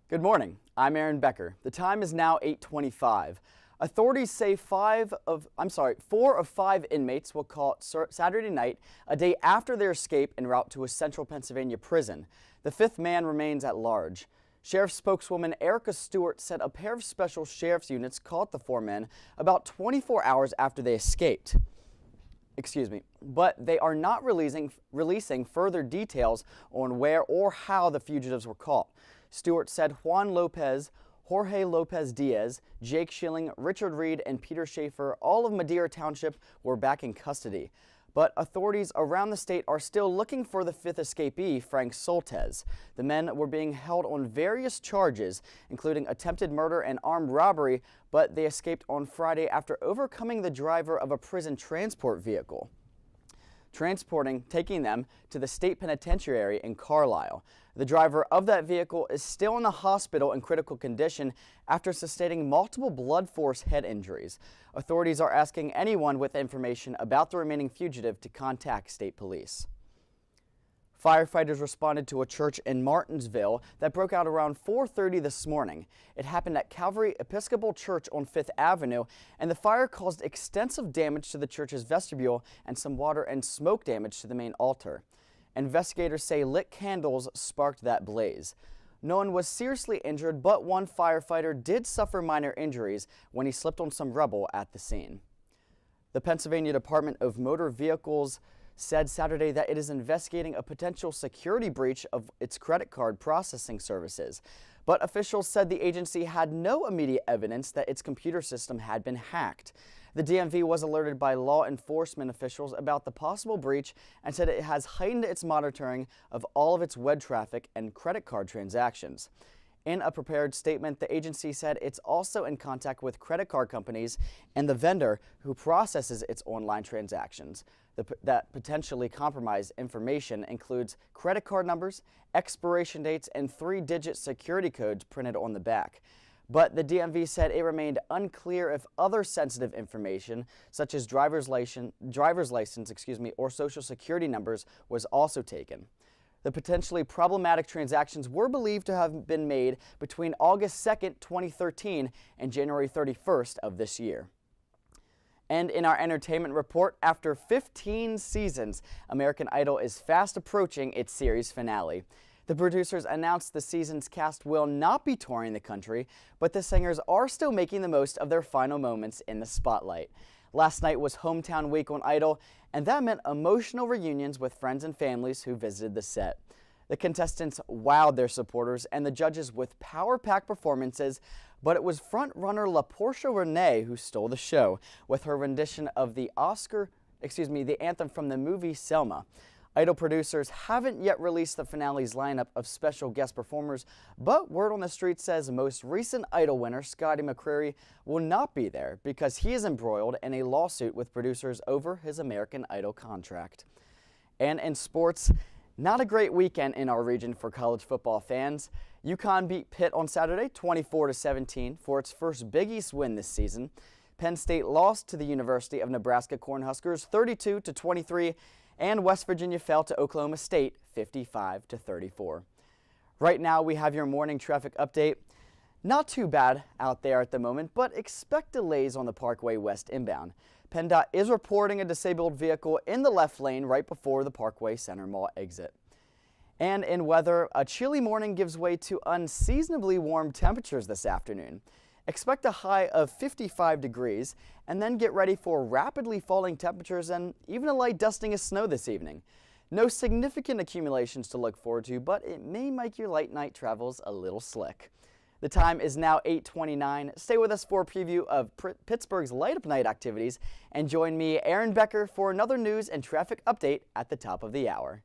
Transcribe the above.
Good morning. I'm Aaron Becker. The time is now 8:25. Authorities say four of five inmates were caught Saturday night, a day after their escape en route to a central Pennsylvania prison. The fifth man remains at large. Sheriff spokeswoman Erica Stewart said a pair of special sheriff's units caught the four men about 24 hours after they escaped. But they are not releasing further details on where or how the fugitives were caught. Stewart said Juan Lopez, Jorge Lopez Diaz, Jake Schilling, Richard Reed, and Peter Schaefer, all of Madeira Township, were back in custody. But authorities around the state are still looking for the fifth escapee, Frank Soltez. The men were being held on various charges, including attempted murder and armed robbery, but they escaped on Friday after overcoming the driver of a prison transport vehicle, taking them to the state penitentiary in Carlisle. The driver of that vehicle is still in the hospital in critical condition after sustaining multiple blunt force head injuries. Authorities are asking anyone with information about the remaining fugitive to contact state police. Firefighters responded to a church in Martinsville that broke out around 4:30 this morning. It happened at Calvary Episcopal Church on 5th Avenue, and the fire caused extensive damage to the church's vestibule and some water and smoke damage to the main altar. Investigators say lit candles sparked that blaze. No one was seriously injured, but one firefighter did suffer minor injuries when he slipped on some rubble at the scene. The Pennsylvania Department of Motor Vehicles said Saturday that it is investigating a potential security breach of its credit card processing services. But officials said the agency had no immediate evidence that its computer system had been hacked. The DMV was alerted by law enforcement officials about the possible breach and said it has heightened its monitoring of all of its web traffic and credit card transactions. In a prepared statement, the agency said it's also in contact with credit card companies and the vendor who processes its online transactions. That potentially compromised information includes credit card numbers, expiration dates, and 3-digit security codes printed on the back. But the DMV said it remained unclear if other sensitive information, such as driver's license, or social security numbers, was also taken. The potentially problematic transactions were believed to have been made between August 2nd, 2013 and January 31st of this year. And in our entertainment report, after 15 seasons, American Idol is fast approaching its series finale. The producers announced the season's cast will not be touring the country, but the singers are still making the most of their final moments in the spotlight. Last night was hometown week on Idol, and that meant emotional reunions with friends and families who visited the set. The contestants wowed their supporters and the judges with power-packed performances, but it was front-runner LaPortia Renee who stole the show with her rendition of the anthem from the movie Selma. Idol producers haven't yet released the finale's lineup of special guest performers, but word on the street says most recent Idol winner Scotty McCreery will not be there because he is embroiled in a lawsuit with producers over his American Idol contract. And in sports, not a great weekend in our region for college football fans. UConn beat Pitt on Saturday 24-17 for its first Big East win this season. Penn State lost to the University of Nebraska Cornhuskers 32-23. And West Virginia fell to Oklahoma State 55-34. Right now we have your morning traffic update. Not too bad out there at the moment, but expect delays on the Parkway West inbound. PennDOT is reporting a disabled vehicle in the left lane right before the Parkway Center Mall exit. And in weather, a chilly morning gives way to unseasonably warm temperatures this afternoon. Expect a high of 55 degrees and then get ready for rapidly falling temperatures and even a light dusting of snow this evening. No significant accumulations to look forward to, but it may make your late night travels a little slick. The time is now 8:29. Stay with us for a preview of Pittsburgh's Light Up Night activities and join me, Aaron Becker, for another news and traffic update at the top of the hour.